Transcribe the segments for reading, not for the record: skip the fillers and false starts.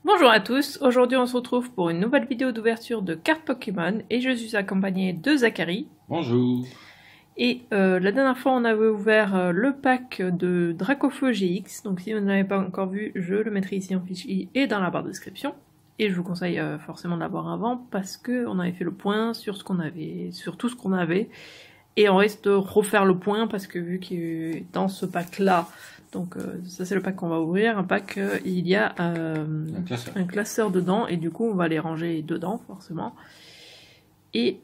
Bonjour à tous, aujourd'hui on se retrouve pour une nouvelle vidéo d'ouverture de cartes Pokémon et je suis accompagnée de Zachary. Bonjour. Et la dernière fois on avait ouvert le pack de Dracofeu GX, donc si vous ne l'avez pas encore vu, je le mettrai ici en fiche i et dans la barre de description. Et je vous conseille forcément de l'avoir avant parce qu'on avait fait le point sur ce qu'on avait, sur tout ce qu'on avait. Et on risque de refaire le point parce que vu que dans ce pack là, donc ça c'est le pack qu'on va ouvrir, un pack il y a un classeur dedans et du coup on va les ranger dedans forcément. Et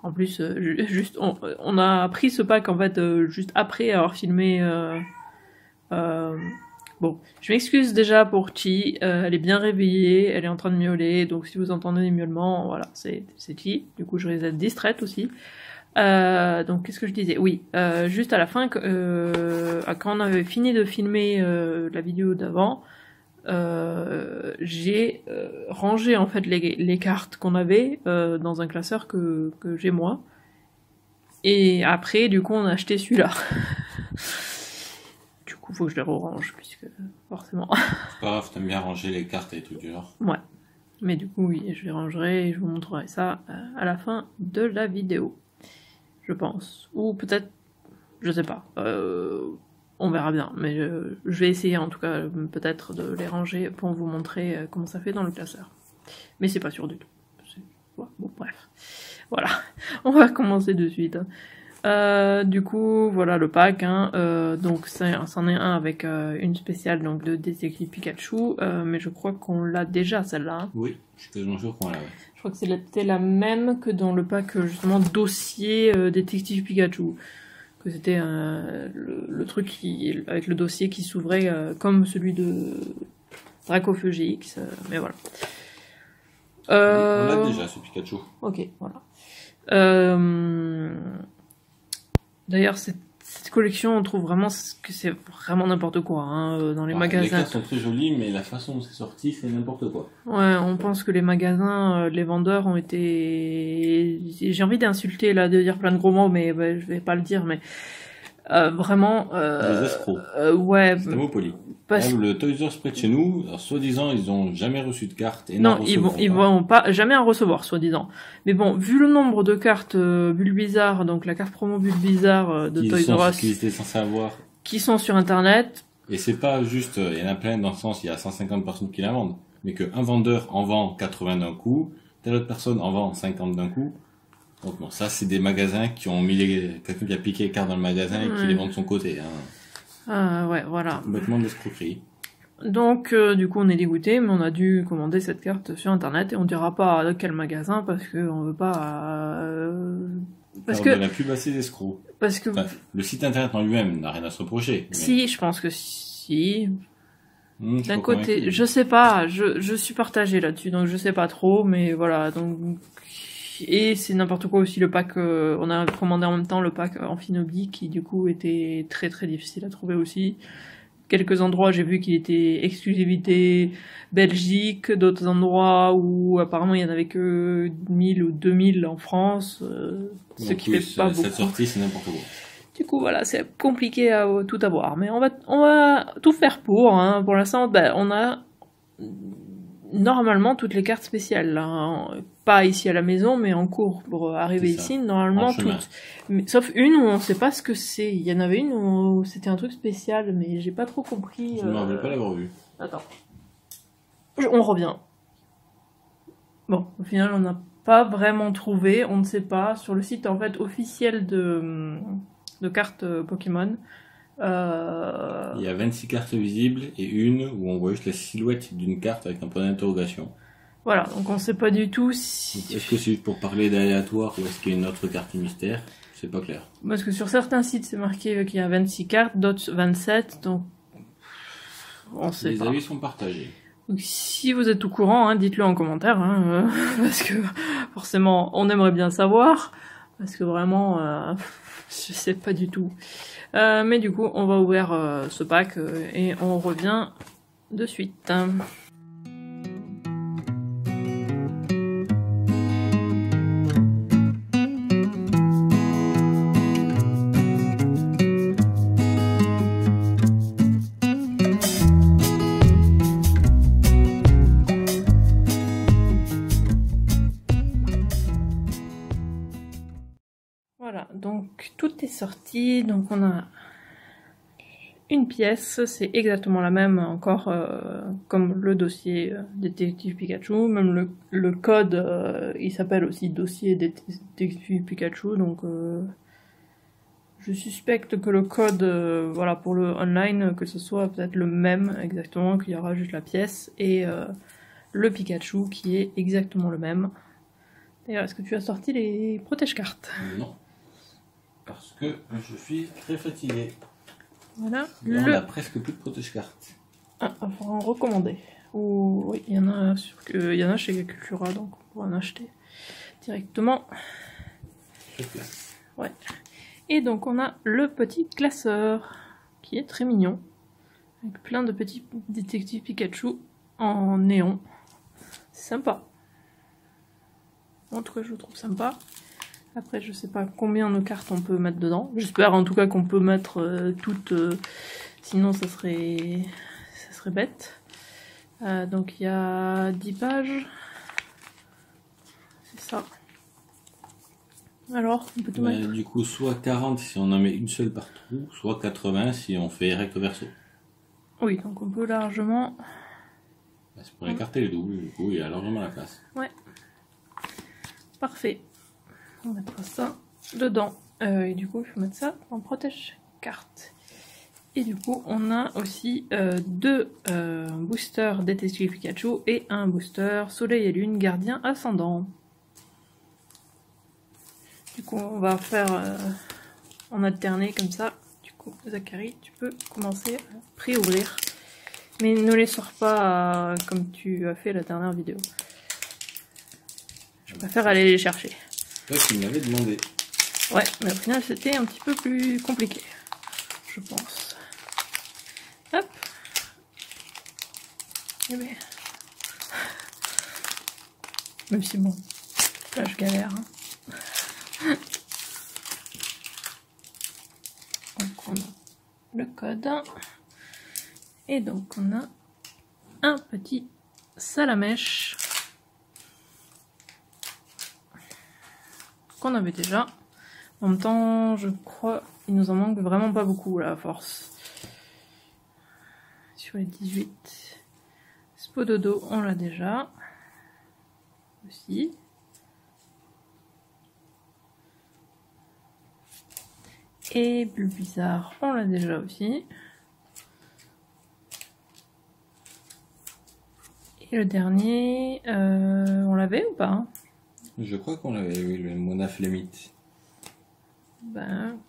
en plus juste on a pris ce pack en fait juste après avoir filmé. Bon, je m'excuse déjà pour Chi, elle est bien réveillée, elle est en train de miauler, donc si vous entendez des miaulements, voilà, c'est Chi, du coup je risque d'être distraite aussi. Donc qu'est-ce que je disais? Oui, juste à la fin, quand on avait fini de filmer la vidéo d'avant, j'ai rangé en fait les cartes qu'on avait dans un classeur que j'ai moi. Et après, du coup, on a acheté celui-là. Du coup, faut que je les re-range, puisque forcément... C'est pas grave, t'aimes bien ranger les cartes et tout du genre. Ouais. Mais du coup, oui, je les rangerai et je vous montrerai ça à la fin de la vidéo. Je pense. Ou peut-être, je sais pas. On verra bien. Mais je vais essayer en tout cas peut-être de les ranger pour vous montrer comment ça fait dans le classeur. Mais c'est pas sûr du tout. Ouais, bon, bref. Voilà. On va commencer de suite. Du coup, voilà le pack. Donc c'en est un avec une spéciale donc de Détective Pikachu. Mais je crois qu'on l'a déjà celle-là. Oui, je suis quasiment sûr qu'on l'a. Je crois que c'était la même que dans le pack justement dossier Détective Pikachu. Que c'était le truc avec le dossier qui s'ouvrait comme celui de Dracofeu GX. Mais voilà. On l'a déjà ce Pikachu. Ok, voilà. D'ailleurs, cette collection, on trouve vraiment que c'est vraiment n'importe quoi dans les magasins. Les cartes sont très jolies, mais la façon dont c'est sorti, c'est n'importe quoi. Ouais, on pense que les magasins, les vendeurs ont été... J'ai envie d'insulter là, de dire plein de gros mots, mais je vais pas le dire, mais vraiment... Des escrocs. Ouais. C'est un mot poli. Le Toys R Us près de chez nous, soi-disant, ils ont jamais reçu de cartes. Et non, ils vont pas jamais en recevoir, soi-disant. Mais bon, vu le nombre de cartes Bulbizarre, donc la carte promo Bulbizarre de Toys R Us, qu'ils étaient censés avoir, qui sont sur Internet. Et c'est pas juste, il y en a plein dans le sens, il y a 150 personnes qui la vendent, mais qu'un vendeur en vend 80 d'un coup, telle autre personne en vend 50 d'un coup. Donc bon, ça c'est des magasins qui ont mis quelqu'un qui a piqué les cartes dans le magasin et qui les vend de son côté. Ouais, voilà. Complètement de l'escroquerie. Donc du coup on est dégoûté, mais on a dû commander cette carte sur Internet et on dira pas à quel magasin parce que on veut pas. Parce que la pub assez d'escrocs. Parce que le site internet en lui-même n'a rien à se reprocher. Mais... Si, je pense que si. D'un côté, je sais pas, je suis partagée là-dessus, donc je sais pas trop, mais voilà, donc... Et c'est n'importe quoi aussi le pack, on a commandé en même temps le pack Amphinobi qui du coup était très très difficile à trouver aussi. Quelques endroits j'ai vu qu'il était exclusivité Belgique, d'autres endroits où apparemment il y en avait que 1000 ou 2000 en France, ce qui fait pas beaucoup. Cette sortie c'est n'importe quoi. Du coup, voilà, c'est compliqué à tout avoir. Mais on va tout faire pour. Pour l'instant, on a normalement toutes les cartes spéciales. Pas ici à la maison, mais en cours pour arriver ici. Normalement, toutes. Mais, sauf une où on sait pas ce que c'est. Il y en avait une où c'était un truc spécial, mais j'ai pas trop compris. Je ne me rappelle pas l'avoir vu. Attends. On revient. Bon, au final, on n'a pas vraiment trouvé. On ne sait pas. Sur le site, en fait, officiel de cartes Pokémon. Il y a 26 cartes visibles et une où on voit juste la silhouette d'une carte avec un point d'interrogation. Voilà, donc on sait pas du tout si... Est-ce que c'est juste pour parler d'aléatoire ou est-ce qu'il y a une autre carte mystère? C'est pas clair. Parce que sur certains sites c'est marqué qu'il y a 26 cartes, d'autres 27, donc on sait pas. Les avis sont partagés. Donc si vous êtes au courant, dites-le en commentaire, parce que forcément on aimerait bien savoir, parce que vraiment... je sais pas du tout. Mais du coup, on va ouvrir ce pack et on revient de suite. donc tout est sorti, donc on a une pièce, c'est exactement la même, encore comme le dossier Détective Pikachu, même le code, il s'appelle aussi dossier Détective Pikachu, donc je suspecte que le code, voilà, pour le online, que ce soit peut-être le même exactement, qu'il y aura juste la pièce, et le Pikachu qui est exactement le même. D'ailleurs, est-ce que tu as sorti les protège-cartes? Non. Parce que je suis très fatigué. Voilà. On a presque plus de protège-cartes. Ah, il faudra en recommander. Ou oui, il y en a chez Cultura, donc on pourra en acheter directement. Ouais. Et donc on a le petit classeur qui est très mignon, avec plein de petits détectives Pikachu en néon. C'est sympa. En tout cas, je le trouve sympa. Après, je sais pas combien de cartes on peut mettre dedans. J'espère en tout cas qu'on peut mettre toutes, sinon ça serait bête. Donc il y a 10 pages. C'est ça. Alors, on peut tout mettre. Du coup, soit 40 si on en met une seule par trou, soit 80 si on fait recto verso. Oui, donc on peut largement... C'est pour écarter les doubles, du coup, il y a largement la place. Ouais. Parfait. On mettra ça dedans. Et du coup, il faut mettre ça en protège-carte. Et du coup, on a aussi deux boosters Détective Pikachu et un booster Soleil et Lune Gardien Ascendant. Du coup, on va faire en alterner comme ça. Du coup, Zachary, tu peux commencer à pré-ouvrir. Mais ne les sors pas comme tu as fait la dernière vidéo. Je préfère aller les chercher. Toi qui m'avais demandé. Ouais, mais au final c'était un petit peu plus compliqué, je pense. Hop. Et bien. Même si bon, là je galère. Hein. Donc on a le code. Et donc on a un petit Salamèche qu'on avait déjà. En même temps, je crois qu'il nous en manque vraiment pas beaucoup là, à force. Sur les 18. Spododo, on l'a déjà. Aussi. Et Bulbizarre, on l'a déjà aussi. Et le dernier, on l'avait ou pas? Je crois qu'on l'avait, oui, le Monaflémite. Ben,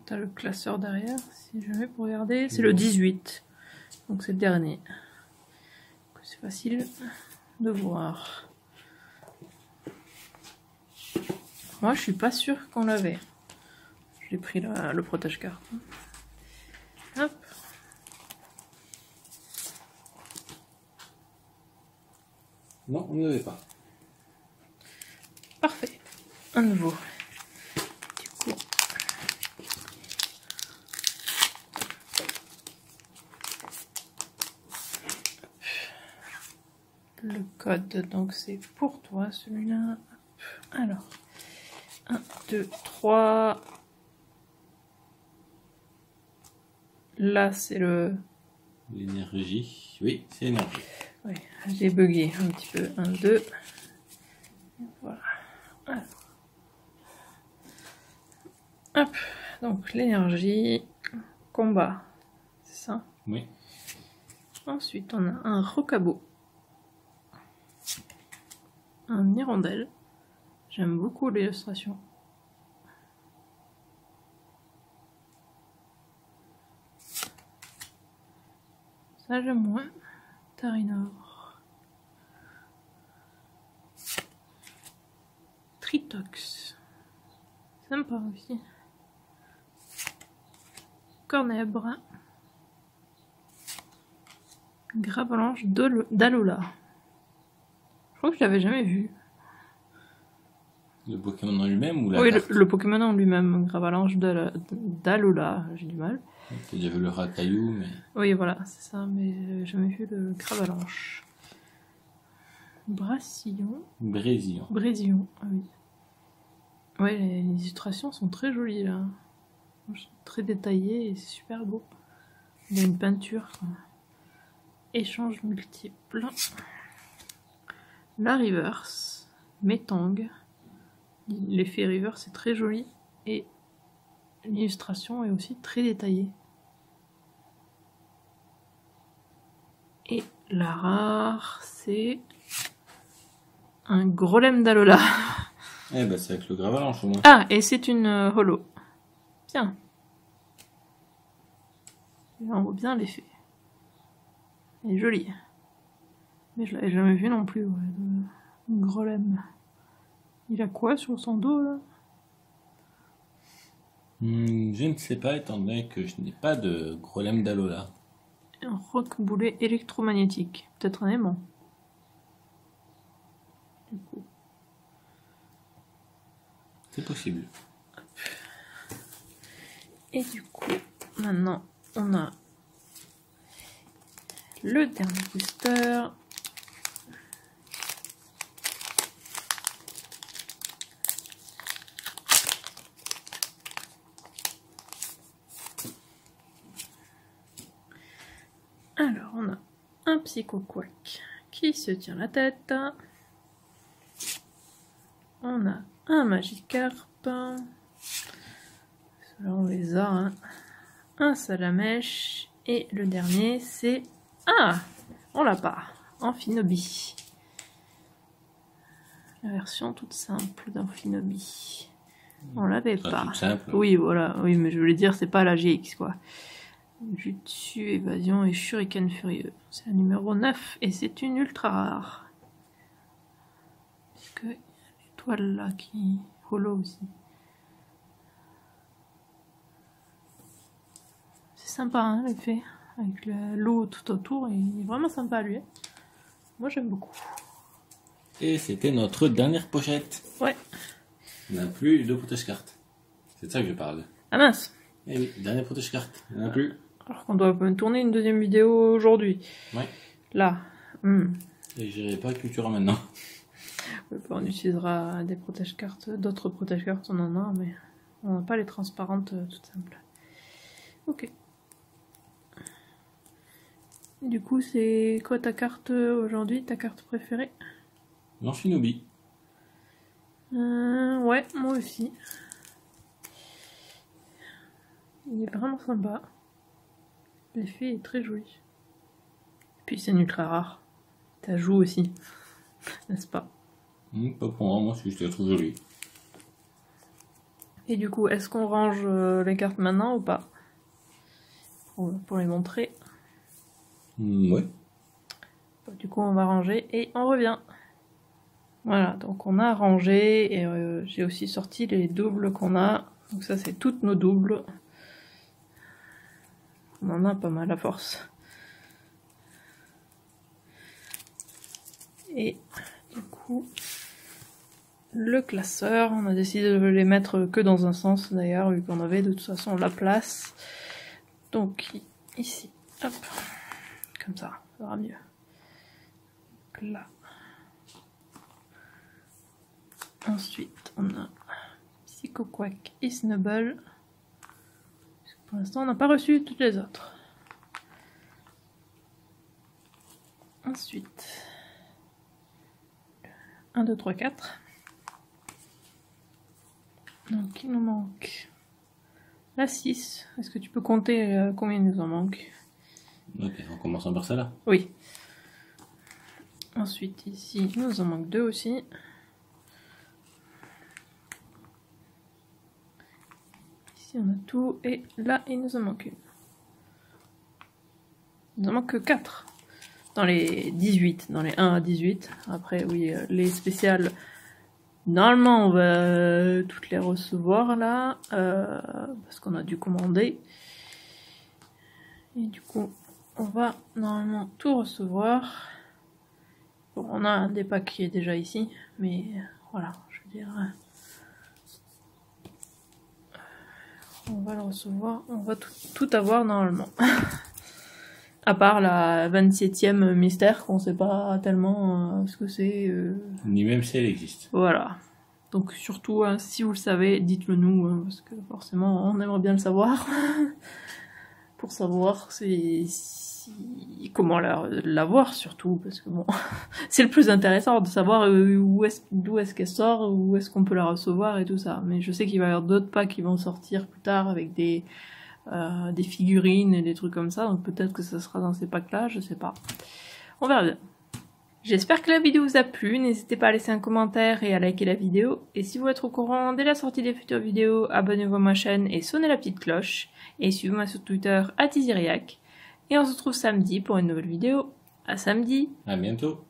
t'as le classeur derrière, si jamais pour regarder. C'est le 18, donc c'est le dernier. C'est facile de voir. Moi, je suis pas sûre qu'on l'avait. J'ai pris le protège-carte. Hop. Non, on ne l'avait pas. Parfait. Un nouveau. Du coup. Le code, donc c'est pour toi celui-là. Alors. 1, 2, 3. Là, c'est le... L'énergie. Oui, c'est l'énergie. Oui, j'ai bugué un petit peu. 1, 2. Voilà. Alors. Hop. Donc, l'énergie. Combat. C'est ça? Oui. Ensuite, on a un Rocabo. Un hirondelle. J'aime beaucoup l'illustration. Ça, j'aime moins. Tarinor. Tritox. Sympa aussi. Cornèbre. Gravalanche d'Alola. Je crois que je l'avais jamais vu. Le Pokémon en lui-même ou la Oui, carte? le Pokémon en lui-même. Gravalanche d'Alola. J'ai du mal. J'ai déjà vu le Rakaillou, mais... Oui, voilà, c'est ça, mais j'ai jamais vu le Gravalanche. Brasillon. Brésillon. Brésillon, ah oui. Ouais, les illustrations sont très jolies là. Très détaillées et c'est super beau. Il y a une peinture. Échange multiple. La reverse. Metang. L'effet reverse est très joli. Et l'illustration est aussi très détaillée. Et la rare, c'est un Grolem d'Alola. Eh ben, c'est avec le Gravalanche au moins. Ah, et c'est une holo. Bien. On voit bien l'effet. Elle est jolie. Mais je l'avais jamais vu non plus, ouais, le Grolem. Il a quoi sur son dos, là? Je ne sais pas, étant donné que je n'ai pas de Grolem d'Alola. Un roc boulet électromagnétique. Peut-être un aimant. Du coup. C'est possible. Et du coup, maintenant, on a le dernier booster. Alors, on a un Psycho-Quack qui se tient la tête. On a un Magikarp. Ceux-là, on les a. Hein. Un Salamèche. Et le dernier, c'est... Ah, on l'a pas. Amphinobi. La version toute simple d'Amphinobi. On l'avait pas. Toute simple. Oui, voilà. Oui, mais je voulais dire, c'est pas la GX, quoi. Jutsu, évasion et shuriken furieux. C'est la numéro 9 et c'est une ultra rare. Puisque il y a l'étoile là qui holo aussi. C'est sympa hein, l'effet. Avec l'eau tout autour, il est vraiment sympa lui. Moi j'aime beaucoup. Et c'était notre dernière pochette. Ouais. On n'a plus de protège carte. C'est de ça que je parle. Ah mince. Eh oui, dernière protège carte. Il n'y en a plus. Alors qu'on doit tourner une deuxième vidéo aujourd'hui. Ouais. Là. Et j'irai pas à Cultura maintenant. On utilisera des protège-cartes, d'autres protège-cartes, on en a, mais on n'a pas les transparentes toutes simples. Ok. Du coup, c'est quoi ta carte aujourd'hui, ta carte préférée? L'Amphinobi. Ouais, moi aussi. Il est vraiment sympa. L'effet est très joli. Puis c'est une ultra rare. Ça joue aussi, n'est-ce pas? Pas pour moi, je la trouve jolie. Et du coup, est-ce qu'on range les cartes maintenant ou pas? Pour les montrer. Ouais. Du coup, on va ranger et on revient. Voilà, donc on a rangé et j'ai aussi sorti les doubles qu'on a. Donc ça, c'est toutes nos doubles. On en a pas mal à force. Et du coup, le classeur, on a décidé de les mettre que dans un sens d'ailleurs, vu qu'on avait de toute façon la place. Donc ici, hop, comme ça va mieux. Donc là. Ensuite, on a Psycho-Quack et Snubble. Pour l'instant, on n'a pas reçu toutes les autres. Ensuite, 1, 2, 3, 4. Donc, il nous manque la 6. Est-ce que tu peux compter combien il nous en manque? Ok, en commençant par celle-là. Oui. Ensuite, ici, il nous en manque 2 aussi. Ici, on a tout. Et là, il nous en manque une. Il nous en manque 4. Dans les 18, dans les 1 à 18. Après, oui, les spéciales, normalement, on va toutes les recevoir là, parce qu'on a dû commander. Et du coup, on va normalement tout recevoir. Bon, on a un des packs qui est déjà ici, mais voilà, je veux dire, on va le recevoir, on va tout avoir normalement. À part la 27e mystère qu'on sait pas tellement ce que c'est. Ni même si elle existe. Voilà. Donc surtout, hein, si vous le savez, dites-le nous, hein, parce que forcément, on aimerait bien le savoir. Pour savoir comment l'avoir surtout, parce que bon, c'est le plus intéressant de savoir d'où est-ce qu'elle sort, où est-ce qu'on peut la recevoir et tout ça. Mais je sais qu'il va y avoir d'autres packs qui vont sortir plus tard avec des figurines et des trucs comme ça, donc peut-être que ça sera dans ces packs-là, je sais pas. On verra bien. J'espère que la vidéo vous a plu, n'hésitez pas à laisser un commentaire et à liker la vidéo. Et si vous voulez être au courant dès la sortie des futures vidéos, abonnez-vous à ma chaîne et sonnez la petite cloche. Et suivez-moi sur Twitter @Iziriac. Et on se retrouve samedi pour une nouvelle vidéo. À samedi! À bientôt!